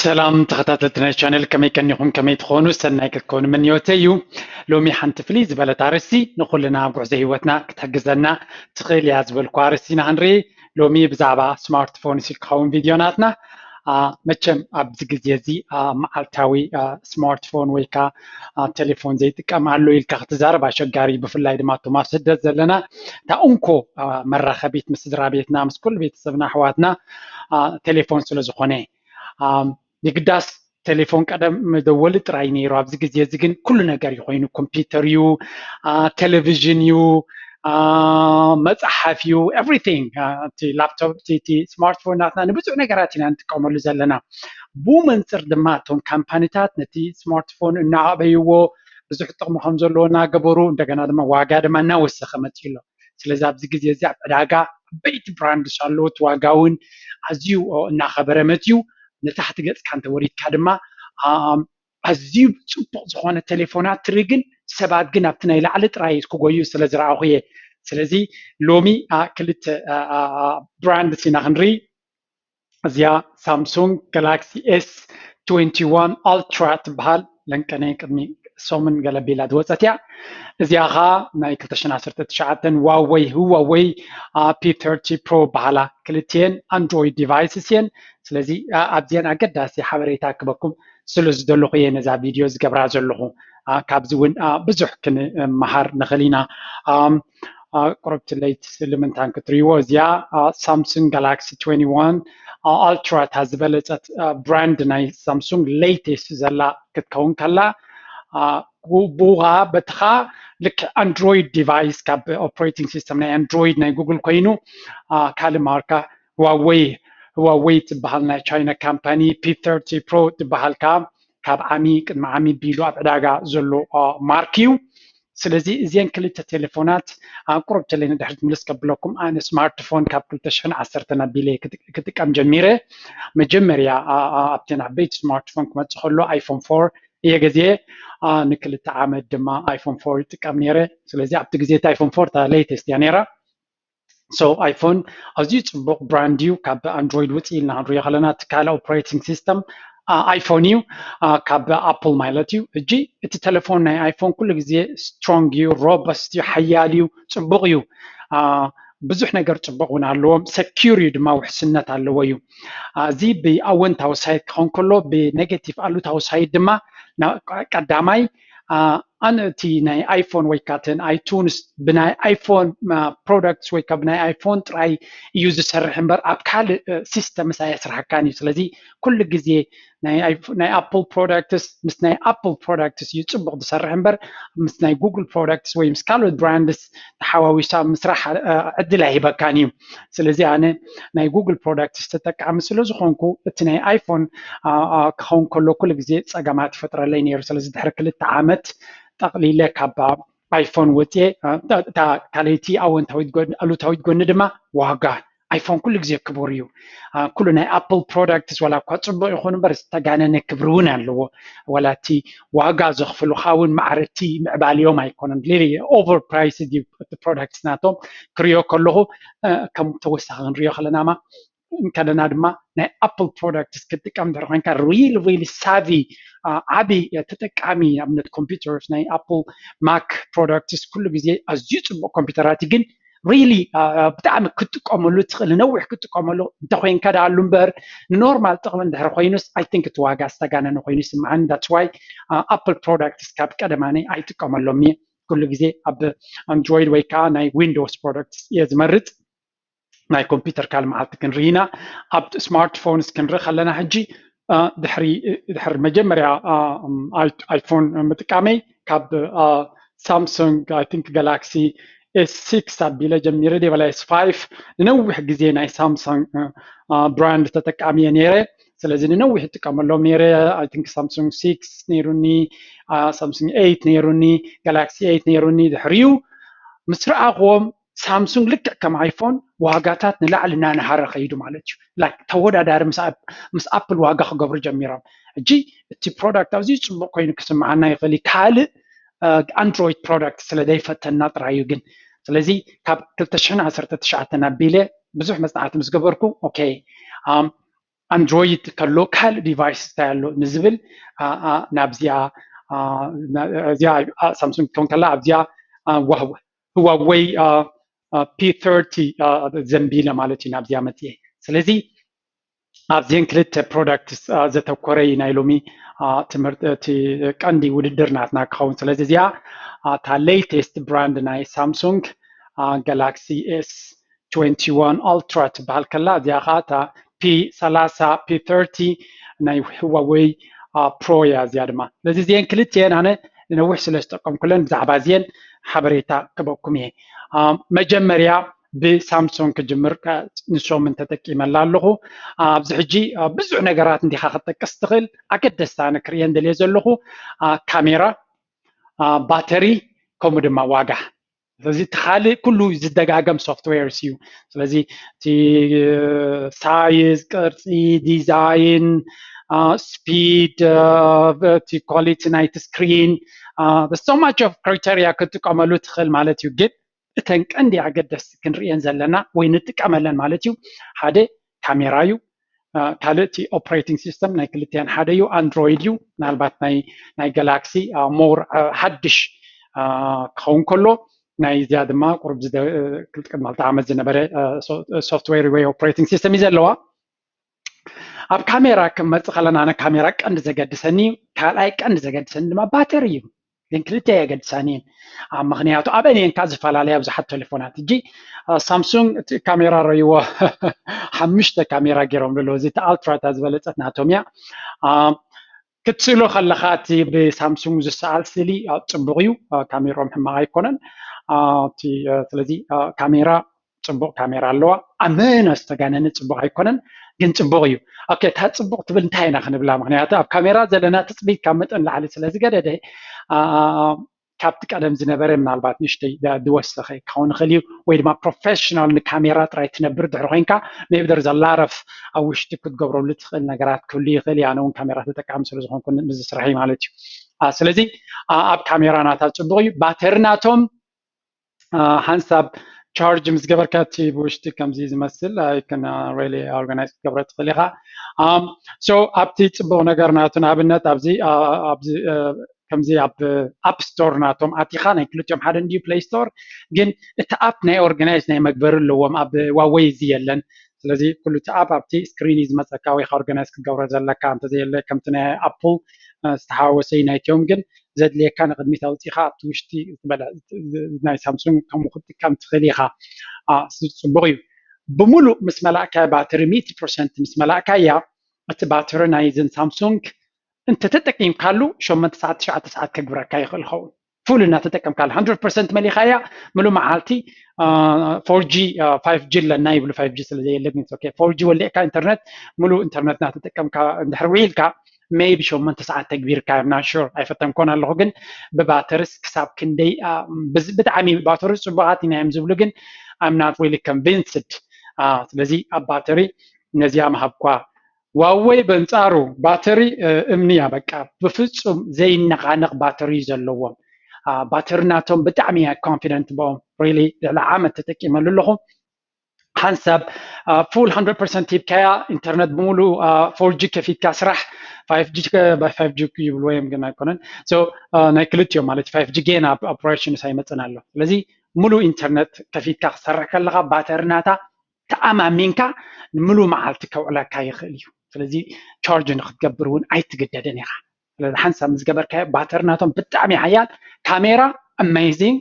سلام تخطاتنا الشانل كمي كان يكون كمي تخونو سنة كتكون من يوتيو لومي حنت فليز بلا تارسي نقولنا بعزي هوتنا كتحجزنا تخيل يعزبل كوارسينا هنري لومي بزعبا سمارت فون سيكون فيديوناتنا مچم أبزج زيزي معلتاوي سمارت فون ويكا تليفون زيتك معلو يلك اختزار باشقاري بفلاي دماتو ما سدد زلنا تا أنكو مرة خبيت مسدرا بيتنا مس كل بيت سبنا حواتنا تليفون سلزخوني يقداس تليفون قدم مدول تراي نيرو ابز ግዜ እዚ ግን ኩሉ ነገር ይኮይኑ ኮምፒውተር ዩ ቴሌቪዥን ዩ መጽሐፍ ዩ ኤቭሪቲንግ ቲ ላፕቶፕ ቲ ስማርትፎን ናትና ንብዙሕ ነገራት ኢና ንጥቀመሉ ዘለና ብመንፅር ድማ እቶም ካምፓኒታት ነቲ ስማርትፎን እናዕበይዎ ብዙሕ ጥቕሚ ከም ዘለዎ እናገበሩ እንደገና ድማ ዋጋ ድማ እናወሰኸ መፅኡ ኣሎ ስለዚ ኣብዚ ግዜ እዚ ኣብ ዕዳጋ በይቲ ብራንድስ ኣለዎት ዋጋ እውን ኣዝዩ እናኸበረ መፅኡ نتحت جت كانت وريد كادما أزيب صبح زخانة تليفونات تريجن سبعة جن أبتنا إلى على ترايس كوجيو سلزرع أخويه سلزي لومي كلت براند سيناغنري زيا سامسونج جالاكسي S21 ألترا تبهال لنكني كمي سومن جلبي لدوزتيا زياها نايك تشنا سرت تشعتن واوي هواوي P30 Pro بحالا كلتين أندرويد ديفايسين سلزي أبدين أقداسي حبريتا كبكم سلز دلوقية نزا فيديوز قبرا زلوه كابزون بزح كن مهار نخلينا قربت الليت لمنتان كتريو زيا سامسونج جالاكسي 21 ألترا تازبلت براند ناي سامسونج ليتست زلا كتكون كلا بوغا بتخا لك اندرويد ديفايس كاب اوبريتنج سيستم ناي اندرويد ناي جوجل كوينو كال ماركا هواوي تبهالنا تشاينا كامباني P30 Pro تبهال كاب عمي بيلو ابعداغا زلو ماركيو سلازي زين كلتا تليفونات قربت لنا دحرت ملسك بلوكم انا سمارت فون كاب كلتشن عسرتنا بيلي كتكام جميره مجمريا ابتنا بيت سمارت فون كما تخلو ايفون 4 هي جزيه نكل تعامد دما ايفون 4 تقام نيره سلازي ابت جزيه ايفون 4 تا ليتست يعني سو ايفون ازي صبق برانديو كاب اندرويد وتيلنا هنري خلنا تكال اوبريتنج سيستم ايفون يو كاب ابل مايلتيو اجي التليفون ناي ايفون كل جزيه سترونج يو روبست يو حياليو صبق يو ብዙሕ ነገር ጽቡቕውን ኣለዎም ሰኪዩሪቲ ድማ ውሕስነት ኣለዎ እዩ እዚ ብኣወንታዊ ሳይድ ክኾን ከሎ ብኔጌቲቭ ኣሉታዊ ሳይድ ድማ ቀዳማይ ኣነቲ ናይ ኣይፎን ወይ ከዓ ተን ኣይቱንስ ብናይ ኣይፎን ፕሮዳክትስ ወይ ከዓ ብናይ ኣይፎን ጥራይ እዩ ዝሰርሕ እምበር ኣብ ካልእ ሲስተምስ ኣየስርሐካን እዩ ስለዚ ኩሉ ግዜ ናይ ኣፕል ፕሮዳክትስ ምስ ናይ ኣፕል ፕሮዳክትስ እዩ ፅቡቅ ዝሰርሕ እምበር ምስ ናይ ጉግል ፕሮዳክትስ ወይ ምስ ካልኦት ብራንድስ ተሓዋዊሳ ምስራሕ ዕድል ኣይሂበካን እዩ ስለዚ ኣነ ናይ ጉግል ፕሮዳክትስ ተጠቃሚ ስለ ዝኾንኩ እቲ ናይ ኣይፎን ክኸውን ከሎ ኩሉ ግዜ ፀገማት ይፈጥረለይ ነይሩ ስለዚ ድሕሪ 2 ዓመት ጠቕሊለ ካብ ኣይፎን ወፅየ ካልእቲ ኣሉታዊት ጎኒ ድማ ዋጋ ኣይፎን ኩሉ ግዜ ክቡር እዩ ኩሉ ናይ ኣፕል ፕሮዳክትስ ዋላ እኳ ፅቡቅ ይኹን እምበር ዝተጋነነ ክብሪ እውን ኣለዎ ዋላ እቲ ዋጋ ዘኽፍሉካ እውን ማዕረቲ ምዕባልዮም ኣይኮነን ሌሊ ኦቨር ፕራይስድ እዩ እቲ ፕሮዳክትስ ናቶም ክሪኦ ከለኹ ከም ተወሳኺ ክንሪኦ ከለናማ ከለና ድማ ናይ ኣፕል ፕሮዳክትስ ክጥቀም እንድሕር ኮንካ ሪሊ ሳቪ ዓብይ ተጠቃሚ ኣብነት ኮምፒውተርስ ናይ ኣፕል ማክ ፕሮዳክትስ ኩሉ ግዜ ኣዝዩ ፅቡቅ ኮምፒውተራት ግን really بتعمل كنت قاملو تخل نوح كنت قاملو انت خوين كذا على لومبر نورمال تقبل ده خوينس I think it واقع استجانا نخوينس معن that's why Apple products كاب كذا ماني I تقاملو مي كل جزء أب Android ويكا ناي Windows products يزمرت ناي كمبيوتر كلام عالتكن رينا أب سمارت فونز كن رخلنا هجي دحر مجمرة ايفون متكامي كاب سامسونج I think Galaxy S6 أبيله جميرة دي ولا S5 نوح جزينا سامسونج براند تتكامي نيره سلازم نوح تكمل لهم نيره I think سامسونج 6 نيروني سامسونج 8 نيروني جالاكسي 8 نيروني دحريو مسرع قوم سامسونج لك كم ايفون واقعات نلعلنا نهار خيدو مالتش لايك تودا دار مس ابل واقع خبر جميرة جي تي برودكت او زي صبق كاين كسمعنا يخلي كال اندرويد برودكت سلدي فتنا طرايو جن سلازي كاب 2019 نبيله بزح مصنعات مسجبركو اوكي اندرويد كله كال ديفايس تاعلو نزبل نابزيا زيا سامسونج كون كلا ابزيا هواوي P30 زنبيله مالتي نابزيا متي سلازي ابزين كلت برودكت زتوكوري نايلومي تمرت تي كاندي وددر ناتنا كون سلازي زيا تا ليتست براند ناي سامسونج جالاكسي اس 21 الترا تبال كلا زيا خاتا P30 P30 ناي هواوي برو يا زيادما لذي زين كلتين انا نوح سلاشتقم كلن بزعبا زين حبريتا كبوكم هي مجمريا بسامسونج كجمر نشو من تتكي ملالغو بزحجي بزع نقرات اندي خاطك استغل اقدستان كريان دلي زلغو كاميرا باتري كومود ما واقع ስለዚህ ተኻሊ ኩሉ ዝደጋገም ሶፍትዌርስ እዩ ስለዚ እቲ ሳይዝ ቅርፂ ዲዛይን ስፒድ እቲ ኳሊቲ ናይቲ ስክሪን so much of criteria ክትጥቀመሉ ትኽእል ማለት እዩ ግን እተን ቀንዲ ኣገደስቲ ክንሪአን ዘለና ወይ ንጥቀመለን ማለት እዩ ሓደ ካሜራ እዩ ካልእ እቲ ኦፕሬቲንግ ሲስተም ናይ ክልቲአን ሓደ እዩ ኣንድሮይድ እዩ ምናልባት ናይ ጋላክሲ ሞር ሓድሽ ክኸውን ከሎ ናይ እዚኣ ድማ ቁርብ ክልተ ቅድሚ ዓመት ዝነበረ ሶፍትዌር ወይ ኦፕሬቲንግ ሲስተም እዩ ዘለዋ ኣብ ካሜራ ክመፅእ ከለና ኣነ ካሜራ ቀንዲ ዘገድሰኒ ካልኣይ ቀንዲ ዘገድሰኒ ድማ ባተሪ እዩ ግን ክልተ የገድሳኒ ምክንያቱ ኣበየን ካብ ዝተፈላለያ ብዙሓት ቴሌፎናት እጂ ሳምሱንግ እቲ ካሜራ ረይዎ ሓሙሽተ ካሜራ ገይሮም ዘለዎ እዚ እቲ ኣልትራ ዝበለፀት ናቶም እያ ክትስእሎ ከለካ እቲ ብሳምሱንግ ዝሰኣል ስእሊ ፅቡቅ እዩ ካሜሮም ሕማቅ ኣይኮነን ስለዚ ካሜራ ፅቡቅ ካሜራ ኣለዋ ኣመነ ዝተጋነነ ፅቡቅ ኣይኮነን ግን ፅቡቅ እዩ ኦኬ እታ ፅቡቅ ትብል እንታይ ኢና ክንብላ ምክንያቱ ኣብ ካሜራ ዘለና ትፅቢት ካብ መጠን ላዕሊ ስለዝገደደ ካብቲ ቀደም ዝነበረ ምናልባት ንሽተይ ዝወሰኸ ክኸውን ይኽእል እዩ ወይ ድማ ፕሮፌሽናል ንካሜራ ጥራይ ትነብር ድሕሪ ኮንካ ሜቢ there's a lot of ኣብ ውሽጢ ክትገብረሉ ትኽእል ነገራት ክህሉ ይኽእል እዩ ኣነ እውን ካሜራ ተጠቃሚ ስለዝኮንኩ ምዝ ስራሐይ ማለት እዩ ስለዚ ኣብ ካሜራ ናታ ፅቡቅ እዩ ባተሪ ናቶም ሓንሳብ ቻርጅ ምስ ገበርካ እቲ ብውሽጢ ከምዚ ዝመስል ኣይከን ሪሊ ኦርጋናይዝ ክትገብሮ ትኽእል ኢኻ ሶ ኣብቲ ፅቡቅ ነገር ናቱ ንኣብነት ኣብዚ ከምዚ ኣብ ኣፕ ስቶር ናቶም ኣቲኻ ናይ ክልቲኦም ሓደ እንድዩ ፕሌይ ስቶር ግን እቲ ኣፕ ናይ ኦርጋናይዝ ናይ መግበሪ ኣለዎም ኣብ ዋወይ እዚ የለን ስለዚ ኩሉ እቲ ኣፕ ኣብቲ ስክሪን እዩ ዝመፀካ ወይ ካ ኦርጋናይዝ ክትገብሮ ዘለካ እንተዘየለ ከምቲ ናይ ኣፕል ዝተሓወሰ ናይትዮም ግን ዘድልየካ ንቅድሚት ኣውፂኻ ኣብቲ ውሽጢ ናይ ሳምሱንግ ከምኡ ክትጥቀም ትኽእል ኢኻ ፅቡቅ እዩ ብሙሉእ ምስ መላእካ ባትሪ 100% ምስ መላእካ እያ እቲ ባትሪ ናይ ዝን ሳምሱንግ انت تتقيم كالو شو من 9 ساعات كبرك كاي خلخون فول انها تتقيم كالو 100% مليخايا ملو معالتي 4G 5G لنا يبلو 5G زي اللي بنت اوكي 4G ولا كا انترنت ملو انترنت نها تتقيم كا دحرويل كا ميبي شو من 9 كبير كا ام نوت شور اي فتم كون اللوغن بباترس كساب كندي بتعمي باترس صبغاتي نعم زبلوغن ام نوت ريلي كونفينسد ስለዚህ ኣብ ባትሪ ነዚያ መሃብኳ ዋወይ በንጻሩ ባትሪ እምንያ በቃ በፍጹም ዘይነቃነቅ ባትሪ ዘለዎም ባትሪናቶም ብጣዕሚ ኮንፊደንት ቦም ሪሊ ለዓመት ተጠቂመሉ ኣለኹ ሓንሳብ ፉል 100% ይብካያ ኢንተርኔት ብሙሉ 4G ከፊትካ ስራሕ 5G ይብሉ ወይም ግን ኣይኮነን ሶ ናይ ክልቲኦም ማለት 5G ጌን ኦፕሬሽን ሳይመፅን ኣሎ ስለዚ ሙሉ ኢንተርኔት ከፊትካ ክሰርሕ ከለካ ባትሪናታ ተኣማሚንካ ሙሉ መዓልቲ ከውዕለካ ይኽእል እዩ ስለዚ ቻርጅ ንክትገብር እውን ኣይትገደድን ኢኻ ስለዚ ሓንሳብ ምስ ገበርካዮ ባትሪናቶም ብጣዕሚ ሓያል ካሜራ ኣሜዚንግ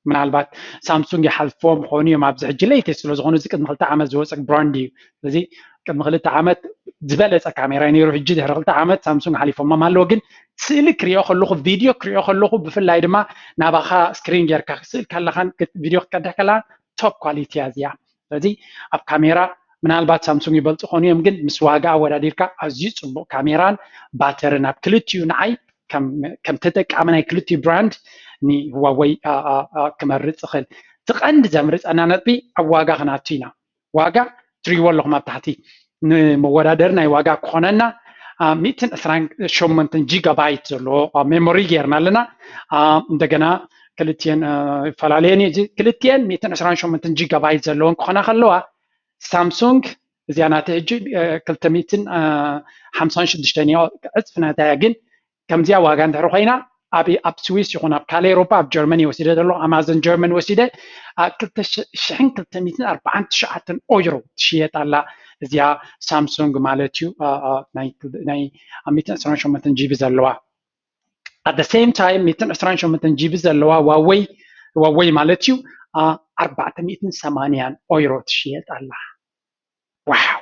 ምናልባት ሳምሱንግ ይሓልፎም ክኾኑ እዮም ኣብዚ ሕጂ ለይቲ ስለዝኾኑ እዚ ቅድሚ 2 ዓመት ዝወፀ ብራንድ እዩ ስለዚ ቅድሚ 2 ዓመት ዝበለፀ ካሜራ ነይሩ ሕጂ ድሕሪ 2 ዓመት ሳምሱንግ ሓሊፎሞም ኣለዎ ግን ስእሊ ክሪኦ ከለኹ ቪድዮ ክሪኦ ከለኹ ብፍላይ ድማ ናባኻ ስክሪን ጌርካ ክስእል ከለኻን ቪድዮ ክትቀድሕ ከለኻ ቶፕ ኳሊቲ እያ እዚኣ ስለዚ ኣብ ካሜራ ምናልባት ሳምሱንግ ይበልፁ ኮኑ እዮም ግን ምስ ዋጋ ኣወዳዲርካ ኣዝዩ ፅቡቅ ካሜራን ባተሪን ኣብ ክልቲኡ ንዓይ ከም ተጠቃሚ ናይ ክልቲኡ ብራንድ ንህዋወይ ክመርፅ ይኽእል እቲ ቀንዲ ዘምርፀና ነጥቢ ኣብ ዋጋ ክናቱ ኢና ዋጋ ትሪእዎ ኣለኹም ኣብ ታሕቲ ንመወዳደሪ ናይ ዋጋ ክኾነና 128 ጂጋባይት ዘለዎ ሜሞሪ ጌርና ኣለና እንደገና ክልቲአንፈላለየን ክልቲአን 128 ጂጋባይት ዘለዎን ክኾና ከለዋ ሳምሱንግ زيانات هجي كلتميتن 56 عصفناتها جن كم زيا واجان تروحينا أبي أب سويس يكون أب كالي أوروبا أب جرماني وسيدة دلو أمازون جرمن وسيدة شحن كلتميتن 4,000 أورو تشيت على زيا سامسونج مالتيو ناي 228 جيبي زلوا at the same time 228 جيبي زلوا واوي مالتيو 480 أورو تشيت على واو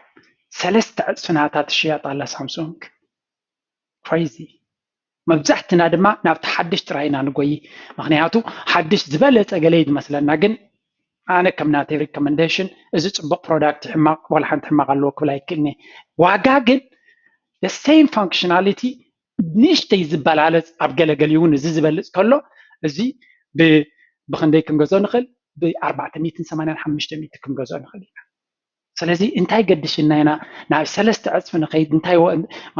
3 سنوات تشيط على سامسونج كريزي مبزحتنا دما نابت حدش تراينا نقوي مغنياتو حدش زبالة أقليد مثلا ناقن أنا كم ناتي ريكومنديشن إذا تبقى برودكت حماق ولا حنت حماق اللوك ولا يكلني واقاقن the same functionality نيشتي زبال على أبقال قليون إذا زبال كله إذي بخندي كم جزء نخل ب 485 كم جزء نخل ስለዚህ እንታይ ገድሽና ኢና ናብ 3 ዕፅፊ ንኸይድ እንታይ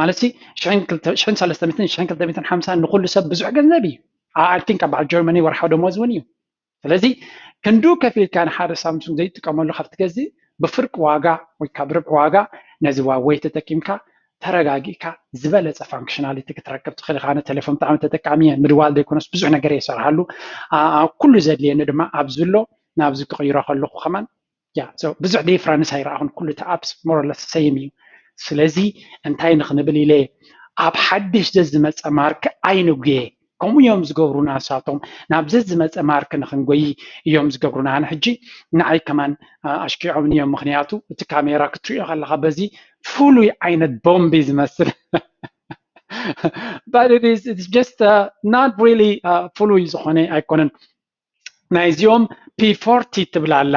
ማለትሲ 350 ንኩሉ ሰብ ብዙሕ ገንዘብ እዩ I think about Germany ወርሓዊ ደሞዝ እውን እዩ ስለዚ ክንዱ ከፊልካ ንሓደ ሳምሱንግ ዘይጥቀመሉ ካብቲ ገዝእ ብፍርቂ ዋጋ ወይ ካብ ርብዒ ዋጋ ነዚ ዋወይ ተጠቂምካ ተረጋጊእካ ዝበለፀ ፋንክሽናሊቲ ክትረክብ ትኽእል ኢኻ። ኣነ ቴሌፎን ብጣዕሚ ተጠቃሚ እየ ምድዋል ዘይኮነስ ብዙሕ ነገር የሰርሓሉ ኩሉ ዘድልየኒ ድማ ኣብዚ ኣሎ ናብዚ ክቕይሮ ከለኹ ከማን ብዙሕ ዲፍረንስ ኣይረኣኹን ኩሉ እቲ ኣፕስ ሞሮለስ ሰይም እዩ ስለዚ እንታይ ንኽንብል ኢለ ኣብ ሓድሽ ዘዝመፀ ማርክ ኣይንጉየ ከምኡ እዮም ዝገብሩና ንሳቶም ናብ ዘዝመፀ ማርክ ንኽንጎይ እዮም ዝገብሩና ኣነ ሕጂ ንዓይ ከማን ኣሽኪዖምኒ እዮም ምክንያቱ እቲ ካሜራ ክትሪኦ ከለካ በዚ ፍሉይ ዓይነት ቦምቢ ዝመስል but it's just not really ፍሉይ ዝኾነ ኣይኮነን ናይ እዚኦም P40 ትብል ኣላ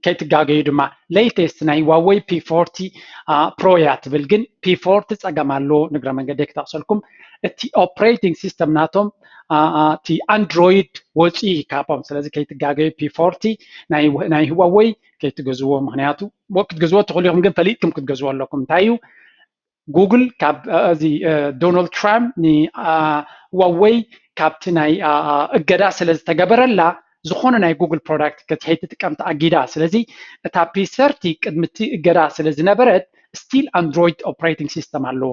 ከይትጋገዩ ድማ ሌተስት ናይ ዋዌይ P40 ፕሮ እያ ትብል ግን P40 ፀገም ኣለዎ ንግረ መንገዲ ክተቕሰልኩም እቲ ኦፕሬቲንግ ሲስተም ናቶም እቲ ኣንድሮይድ ወፂኢ ካቦም ስለዚ ከይትጋገዩ P40 ናይ ዋዌይ ከይትገዝዎ ምክንያቱ ክትገዝዎ ትኽእሉ ኢኹም ግን ፈሊጥኩም ክትገዝዎ ኣለኩም እንታይ እዩ ጉግል ካብ እዚ ዶናልድ ትራምፕ ንዋዌይ ካብቲ ናይ እገዳ ስለ ዝተገበረላ ዝኾነ ናይ ጉግል ፕሮዳክት ከይትጥቀም ተኣጊዳ ስለዚ እታ P30 ቅድምቲ እገዳ ስለ ዝነበረት ስቲል ኣንድሮይድ ኦፕሬቲንግ ሲስተም ኣለዎ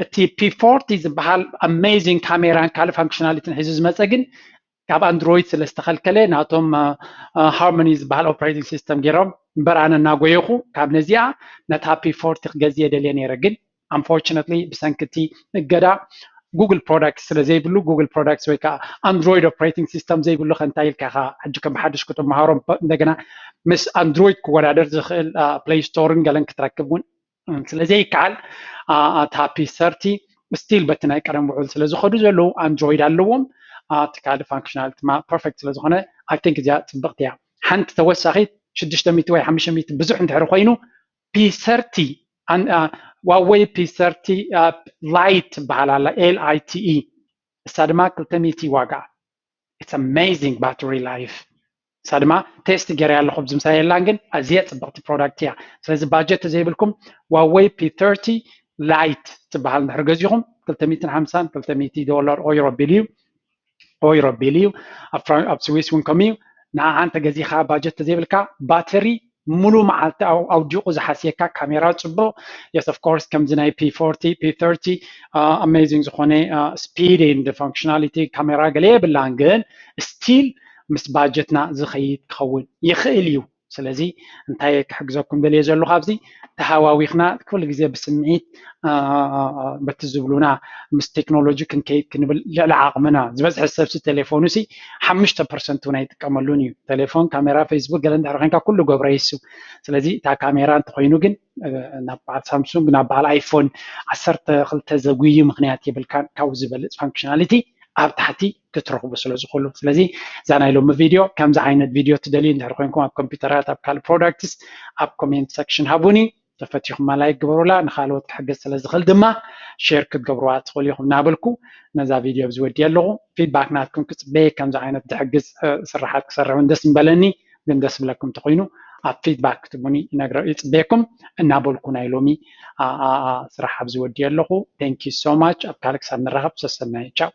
እቲ P40 ዝበሃል ኣሜዚንግ ካሜራን ካልእ ፋንክሽናሊቲን ሒዙ ዝመፀ ግን ካብ ኣንድሮይድ ስለ ዝተኸልከለ ናቶም ሃርሞኒ ዝበሃል ኦፕሬቲንግ ሲስተም ገይሮም እምበር ኣነ እናጎየኹ ካብ ነዚኣ ነታ P40 ክገዝየ ደልየ ነይረ ግን አንፎርቹኔትሊ ብሰንኪቲ እገዳ ጉግል ፕሮዳክት ስለ ዘይብሉ ጉግል ፕሮዳክት ወይ ከዓ ኣንድሮይድ ኦፕሬቲንግ ሲስተም ዘይብሉ ከንታይ ኢልካ ኢኻ ሕጂ ከም ብሓድሽ ክትመሃሮም እንደገና ምስ ኣንድሮይድ ክወዳደር ዝኽእል ፕሌይ ስቶርን ገለን ክትረክብ እውን ስለዘይከኣል እታ P30 ስቲል በቲ ናይ ቀደም ውዕል ስለ ዝኸዱ ዘለዉ ኣንድሮይድ ኣለዎም እቲ ካልእ ፋንክሽናሊቲ ማ ፐርፌክት ስለ ዝኾነ ኣይ ቲንክ እዚኣ ፅብቕቲ እያ ሓንቲ ተወሳኺት 600 ወይ 500 ብዙሕ እንድሕር ኮይኑ P30 ዋዌይ P30 ላይት በሃል ኣላ LITE እሳ ድማ 200 ዋጋ it's amazing battery life እሳ ድማ ቴስት ገይረ ኣለኹ ብዝምሳየላን ግን ኣዝያ ፅብቕቲ ፕሮዳክት እያ ስለዚ ባጀት ዘይብልኩም ዋዌይ P30 ላይት ትበሃል እንድሕር ገዚኹም $250 $200 ቢልዩ ኣብ ስዊስ እውን ከምኡ እዩ ንኣንተ ገዚኻ ባጀት ዘይብልካ ባተሪ ሙሉእ መዓልቲ ኣውዲቑ ዝሓስየካ ካሜራ ፅቡቕ yes of course ከምዚ ናይ P40 P30 amazing ዝኾነ ስፒድ ኤንድ ፋንክሽናሊቲ ካሜራ ገለ የብላን ግን ስቲል ምስ ባጀትና ዝኸይድ ክኸውን ይኽእል እዩ ስለዚ እንታይ ክሕግዘኩም ደልየ ዘለኹ ኣብዚ ተሃዋዊኽና ኩሉ ግዜ ብስምዒት በቲ ዝብሉና ምስ ቴክኖሎጂ ክንከይድ ክንብል ልዕሊ ዓቕምና ዝበዝሐ ሰብሲ ቴሌፎኑ ሲ 5% እውን ኣይጥቀመሉን እዩ ቴሌፎን ካሜራ ፌስቡክ ገለ እንድሕር ኮንካ ኩሉ ገብረ ይሱ ስለዚ እታ ካሜራ እንተኮይኑ ግን ናብ በዓል ሳምሱንግ ናብ በዓል ኣይፎን 12 ዘጉዩ ምክንያት የብልካን ካብኡ ዝበልፅ ፋንክሽናሊቲ ኣብ ታሕቲ ክትረኽቡ ስለ ዝኽእሉ ስለዚ እዛ ናይ ሎሚ ቪድዮ ከምዚ ዓይነት ቪድዮ ትደልዩ እንድሕር ኮንኩም ኣብ ኮምፒውተራት ኣብ ካልእ ፕሮዳክትስ ኣብ ኮሜንት ሰክሽን ሃቡኒ ተፈቲኹም ላይክ ግበሩላ ንኻልኦት ክሕገዝ ስለ ዝኽእል ድማ ሼር ክትገብሩዋ ትኽእሉ ኢኹም እናበልኩ ነዛ ቪድዮ ዝወድየ ኣለኹ ፊድባክ ናትኩም ክፅበየ ከምዚ ዓይነት ዝሕግዝ ስራሓት ክሰርሕ እውን ደስ ምበለኒ ግን ደስ ብለኩም እንተኮይኑ ኣብ ፊድባክ ክትቡኒ ይፅበየኩም እናበልኩ ናይ ሎሚ ስራሕ ኣብ ዝወድየ ኣለኹ ቴንክ ዩ ሶ ማች ኣብ ካልእ ክሳብ ንራኸብ ሰሰናይ ቻው